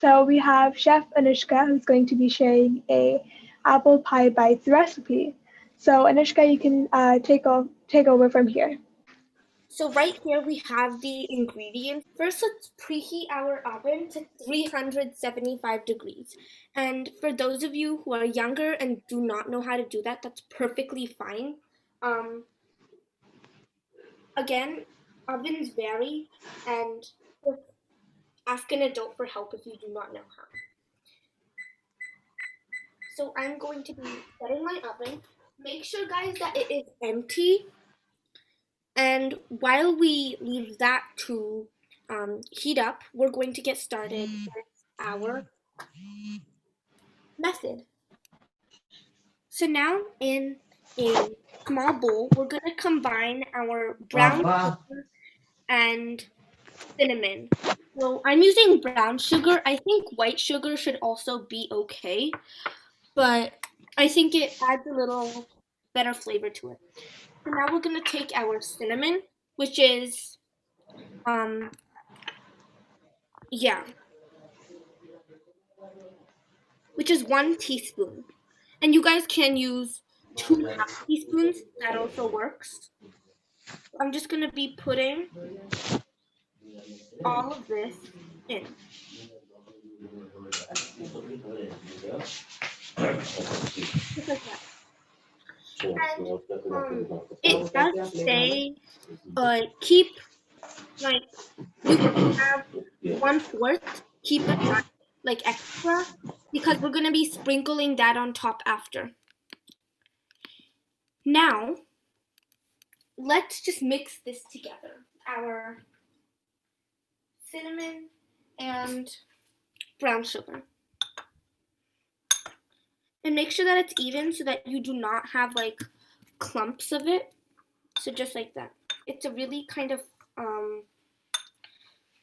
So we have Chef Anushka who's going to be sharing a apple pie bites recipe. So Anushka, you can take over from here. So right here we have the ingredients. First, let's preheat our oven to 375 degrees. And for those of you who are younger and do not know how to do that, that's perfectly fine. Um, Again, ovens vary, and just ask an adult for help if you do not know how. So I'm going to be setting my oven. Make sure, guys, that it is empty. And while we leave that to heat up, we're going to get started with our method. So now in a small bowl, we're going to combine our brown sugar and cinnamon. So I'm using brown sugar. I think white sugar should also be okay, but I think it adds a little better flavor to it. So now we're going to take our cinnamon, which is, um, yeah, which is 1 teaspoon. And you guys can use 2 half teaspoons, that also works. I'm just going to be putting all of this in. Just like that. And it does say keep like you can have 1/4, keep aside like extra because we're gonna be sprinkling that on top after. Now let's just mix this together. Our cinnamon and brown sugar. And make sure that it's even so that you do not have like clumps of it. So just like that. It's a really kind of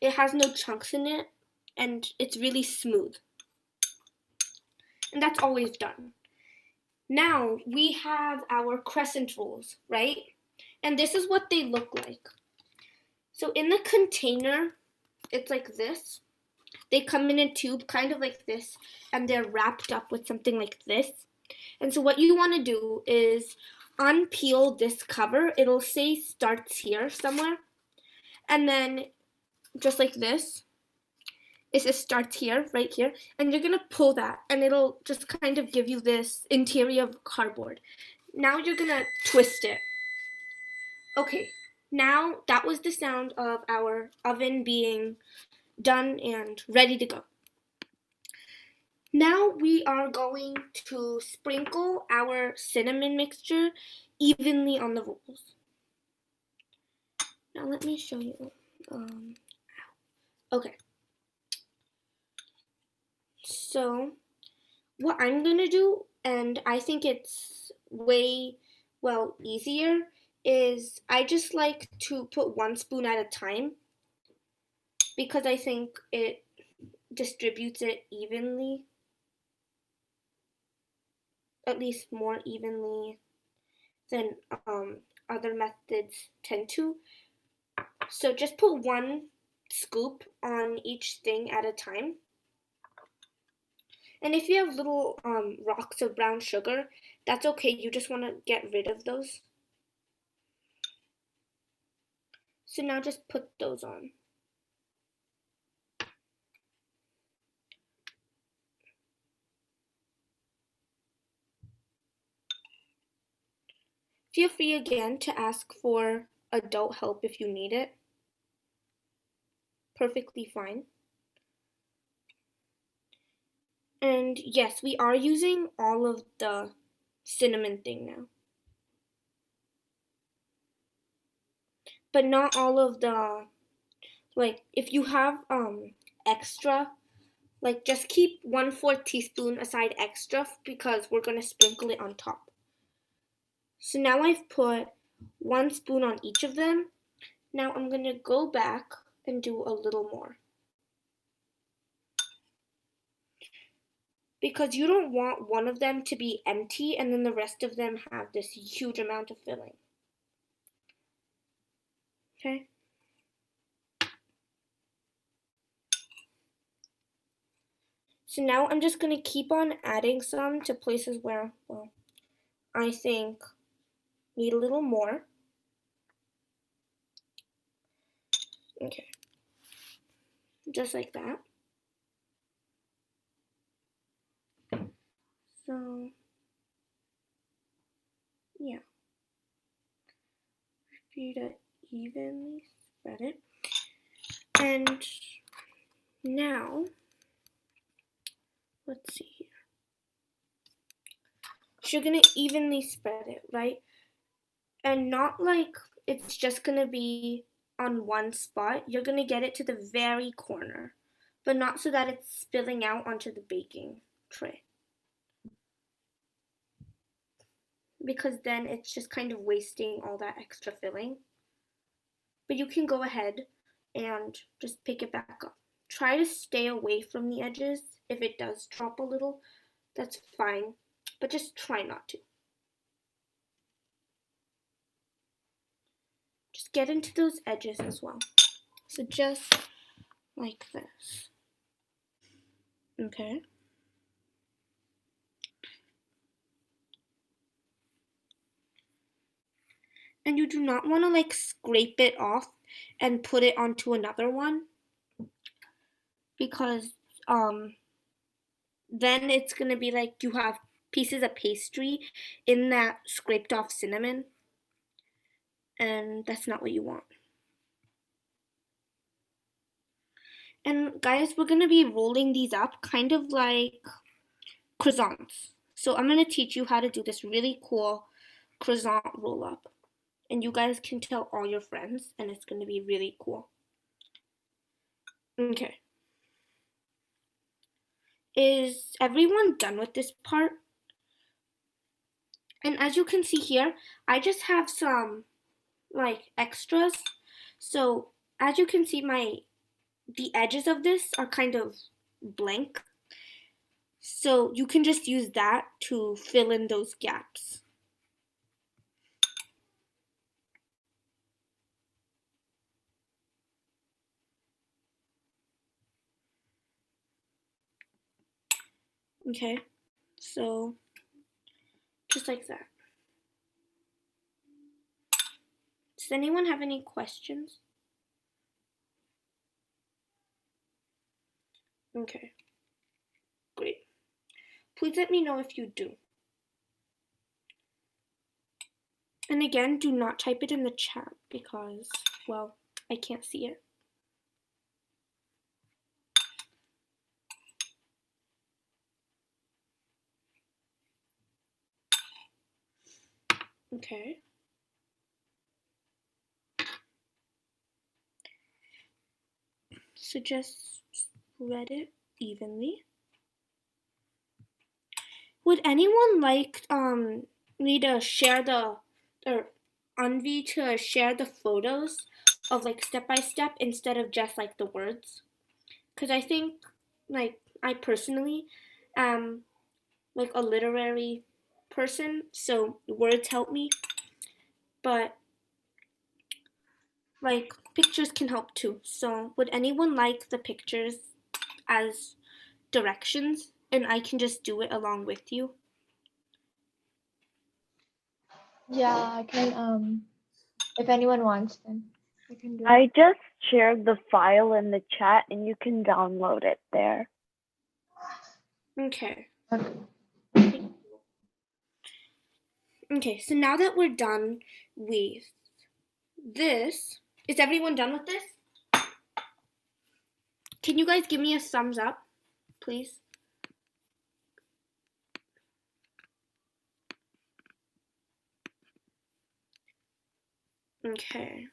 it has no chunks in it and it's really smooth. And that's always done. Now we have our crescent rolls, right? And this is what they look like. So in the container, it's like this. They come in a tube kind of like this, and they're wrapped up with something like this. And so what you want to do is unpeel this cover. It'll say starts here somewhere. And then just like this, it says starts here, right here. And you're going to pull that, and it'll just kind of give you this interior of cardboard. Now you're going to twist it. Okay, now that was the sound of our oven being done and ready to go. Now we are going to sprinkle our cinnamon mixture evenly on the rolls. Now let me show you. Okay. So what I'm going to do, and I think it's way, easier, is I just like to put 1 spoon at a time because I think it distributes it evenly, at least more evenly than other methods tend to. So just put 1 scoop on each thing at a time. And if you have little rocks of brown sugar, that's okay. You just want to get rid of those. So now just put those on. Feel free again to ask for adult help if you need it. Perfectly fine. And yes, we are using all of the cinnamon thing now. But not all of the, like, if you have extra, like, just keep 1/4 teaspoon aside extra because we're going to sprinkle it on top. So now I've put 1 spoon on each of them. Now I'm going to go back and do a little more. Because you don't want one of them to be empty and then the rest of them have this huge amount of filling. Okay? So now I'm just going to keep on adding some to places where, well, I think need a little more. Okay, just like that. So, yeah, for you to evenly spread it. And now, let's see here. So you're gonna evenly spread it, right? And not like it's just gonna be on one spot. You're gonna get it to the very corner, but not so that it's spilling out onto the baking tray. Because then it's just kind of wasting all that extra filling. But you can go ahead and just pick it back up. Try to stay away from the edges. If it does drop a little, that's fine, but just try not to. Just get into those edges as well. So just like this. Okay. And you do not want to like scrape it off and put it onto another one, because then it's going to be like you have pieces of pastry in that scraped off cinnamon, and that's not what you want. And guys, we're going to be rolling these up kind of like croissants. So I'm going to teach you how to do this really cool croissant roll up. And you guys can tell all your friends, and it's going to be really cool. Okay. Is everyone done with this part? And as you can see here, I just have some like extras. So as you can see, the edges of this are kind of blank. So you can just use that to fill in those gaps. Okay, so just like that. Does anyone have any questions? Okay, great. Please let me know if you do. And again, do not type it in the chat because, well, I can't see it. Okay. So just spread it evenly. Would anyone like me to share or Anvi to share the photos of like step by step instead of just like the words? Because I think like I personally am like a literary person, so words help me, but like pictures can help too. So would anyone like the pictures as directions, and I can just do it along with you? Yeah, I can, if anyone wants, then I can do it. I just shared the file in the chat and you can download it there. Okay. Okay. Okay, so now that we're done with this, is everyone done with this? Can you guys give me a thumbs up, please? Okay.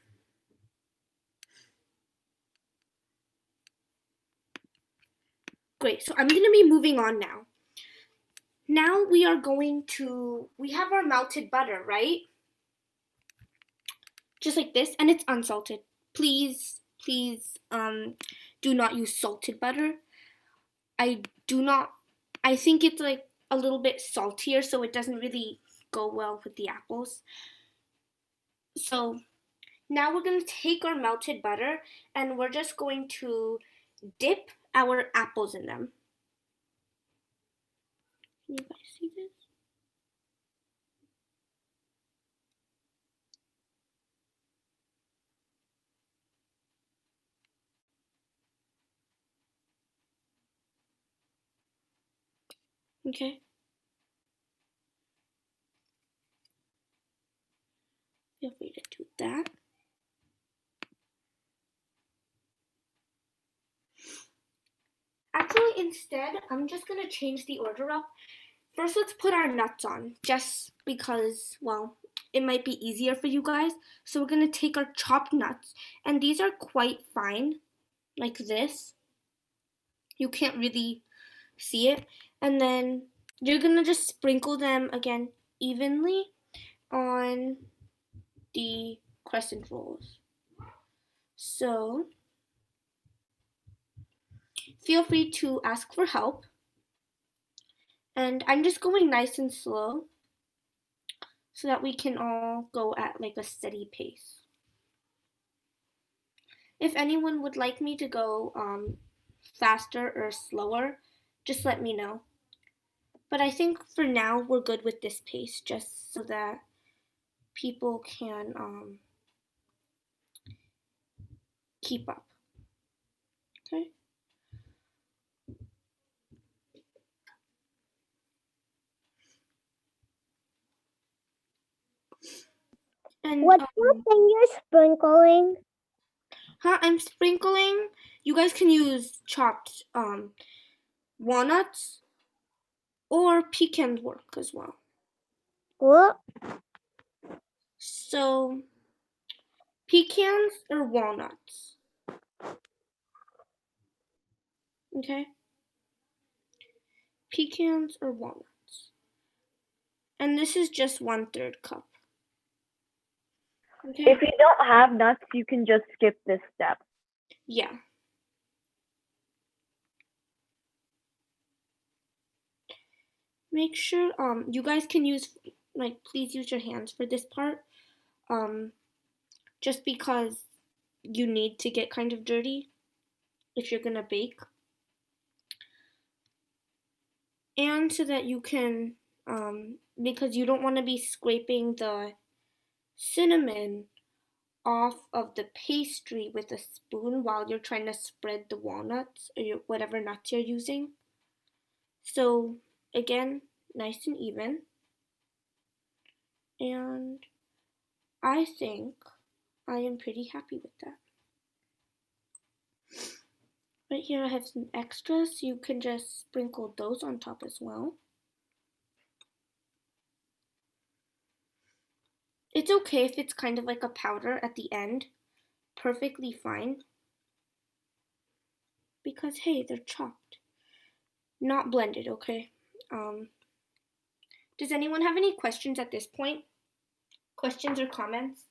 Great, so I'm going to be moving on now. Now we have our melted butter, right? Just like this, and it's unsalted. Please, do not use salted butter. I think it's like a little bit saltier, so it doesn't really go well with the apples. So now we're going to take our melted butter and we're just going to dip our apples in them. Can you guys see this? Okay. Feel free to do that. Actually, instead, I'm just going to change the order up. First, let's put our nuts on, just because, well, it might be easier for you guys. So we're going to take our chopped nuts, and these are quite fine, like this. You can't really see it. And then you're going to just sprinkle them again evenly on the crescent rolls. So feel free to ask for help. And I'm just going nice and slow so that we can all go at like a steady pace. If anyone would like me to go faster or slower, just let me know. But I think for now we're good with this pace, just so that people can keep up. Okay? And What's the thing you're sprinkling? I'm sprinkling. You guys can use chopped walnuts or pecans work as well. What? So pecans or walnuts. Okay? Pecans or walnuts. And this is just 1/3 cup. Okay? If you don't have nuts, you can just skip this step. Yeah. Make sure you guys can use, like, please use your hands for this part. Just because you need to get kind of dirty if you're gonna bake. And so that you can because you don't want to be scraping the cinnamon off of the pastry with a spoon while you're trying to spread the walnuts or whatever nuts you're using. So again, nice and even. And I think I am pretty happy with that. Right here I have some extras, so you can just sprinkle those on top as well. It's okay if it's kind of like a powder at the end. Perfectly fine. Because hey, they're chopped. Not blended, okay? Does anyone have any questions at this point? Questions or comments?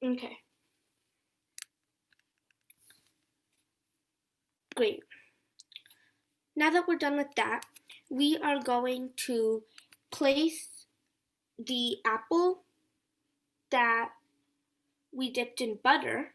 Okay. Great. Now that we're done with that, we are going to place the apple that we dipped in butter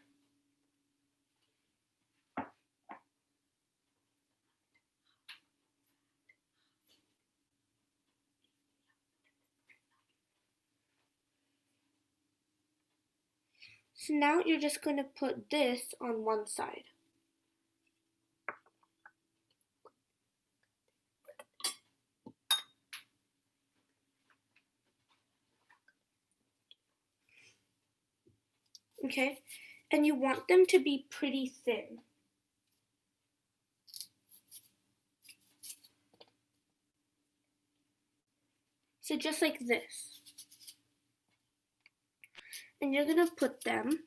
So now you're just going to put this on one side. Okay, and you want them to be pretty thin. So just like this. And you're going to put them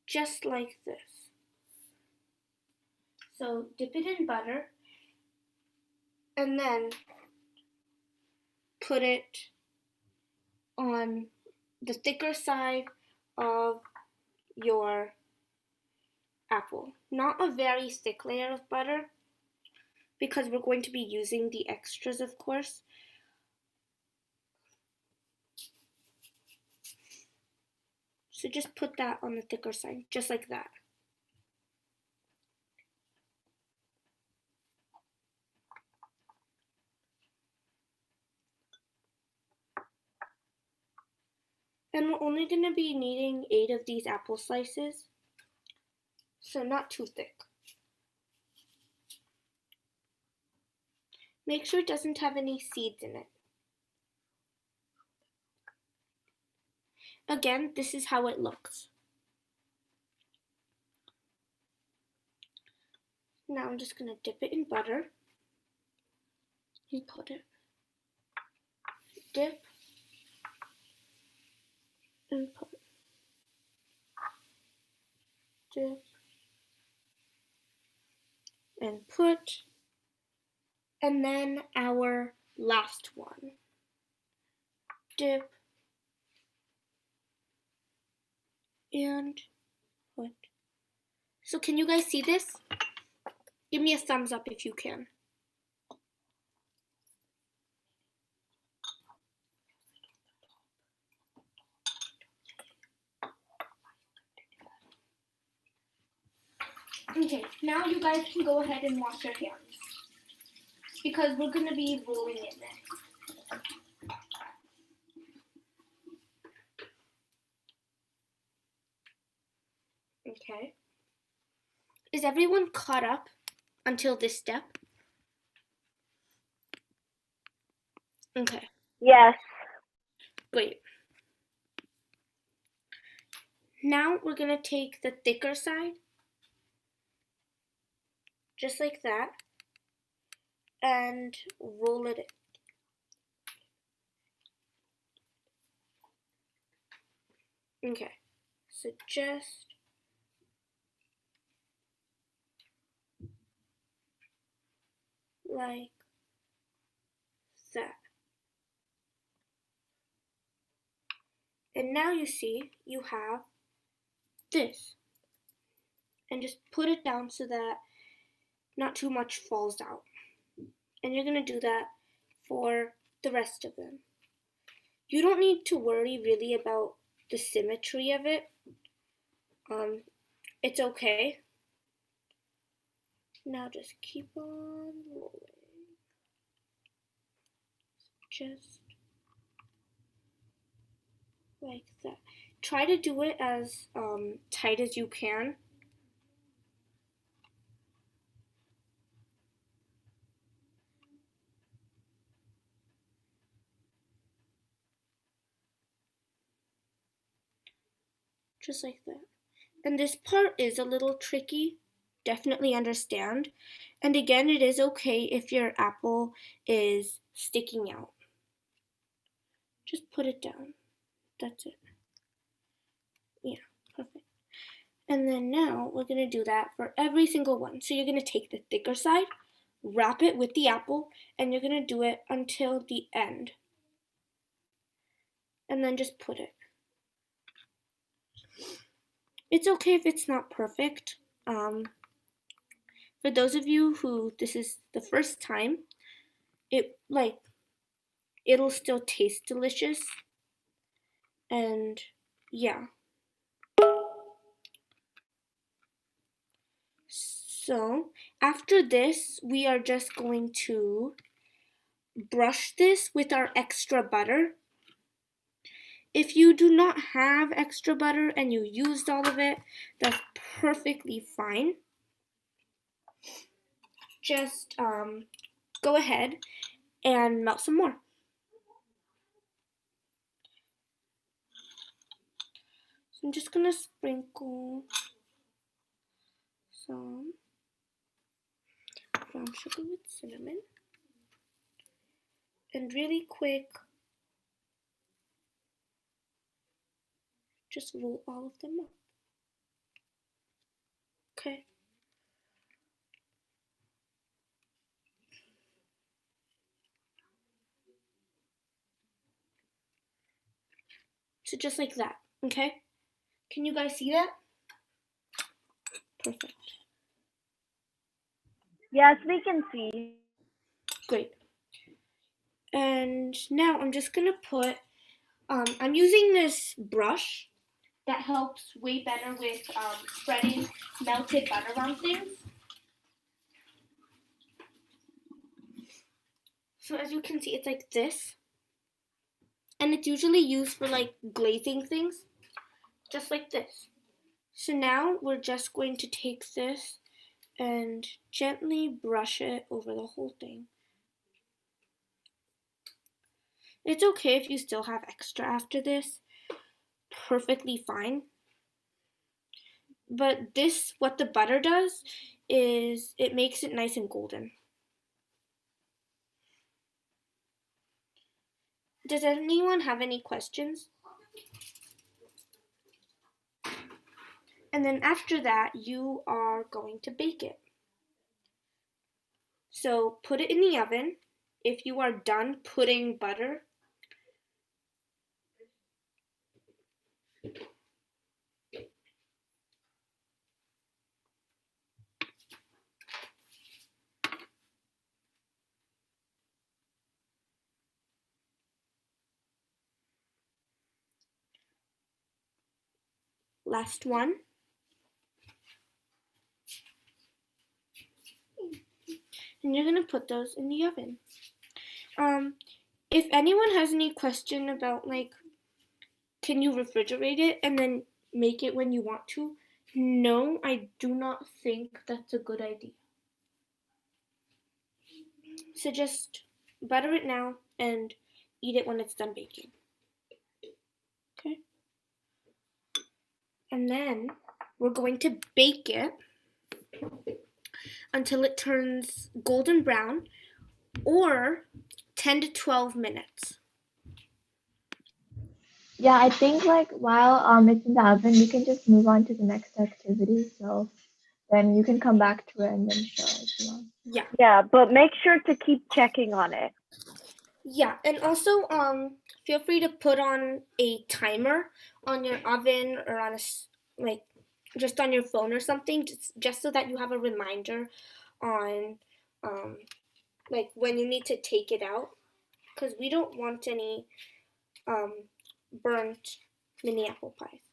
just like this. So dip it in butter and then put it on the thicker side of your apple. Not a very thick layer of butter because we're going to be using the extras, of course. So just put that on the thicker side, just like that. And we're only going to be needing 8 of these apple slices, so not too thick. Make sure it doesn't have any seeds in it. Again, this is how it looks. Now I'm just going to dip it in butter and put it. Dip and put. Dip and put. And then our last one. Dip and put. So can you guys see this? Give me a thumbs up if you can. Okay, now you guys can go ahead and wash your hands because we're going to be rolling it next. Okay. Is everyone caught up until this step? Okay. Yes. Great. Now we're going to take the thicker side, just like that, and roll it in. Okay, so just like that. And now you see you have this. And just put it down so that not too much falls out. And you're going to do that for the rest of them. You don't need to worry really about the symmetry of it. It's okay. Now just keep on rolling. Just like that. Try to do it as tight as you can. Just like that. And this part is a little tricky. Definitely understand. And again, it is okay if your apple is sticking out. Just put it down. That's it. Yeah, perfect. And then now we're going to do that for every single one. So you're going to take the thicker side, wrap it with the apple, and you're going to do it until the end. And then just put it. It's okay if it's not perfect. For those of you who this is the first time, it'll still taste delicious. And yeah. So after this, we are just going to brush this with our extra butter. If you do not have extra butter and you used all of it, that's perfectly fine. Just go ahead and melt some more. So I'm just gonna sprinkle some brown sugar with cinnamon. And really quick, just roll all of them up. Okay. So just like that, okay? Can you guys see that? Perfect. Yes, we can see. Great. And now I'm just gonna put, I'm using this brush that helps way better with spreading melted butter on things. So as you can see, it's like this. And it's usually used for like glazing things, just like this. So now we're just going to take this and gently brush it over the whole thing. It's okay if you still have extra after this, perfectly fine. But this, what the butter does, is it makes it nice and golden. Does anyone have any questions? And then after that, you are going to bake it. So put it in the oven. If you are done putting butter, last one. And you're going to put those in the oven. If anyone has any question about like, can you refrigerate it and then make it when you want to? No, I do not think that's a good idea. So just butter it now and eat it when it's done baking. Okay? And then we're going to bake it until it turns golden brown, or 10 to 12 minutes. Yeah, I think like while it's in the oven, we can just move on to the next activity. So then you can come back to it and then show it if you want. Yeah, but make sure to keep checking on it. Yeah, and also feel free to put on a timer on your oven or on like just on your phone or something, just so that you have a reminder on like when you need to take it out, because we don't want any burnt mini apple pies.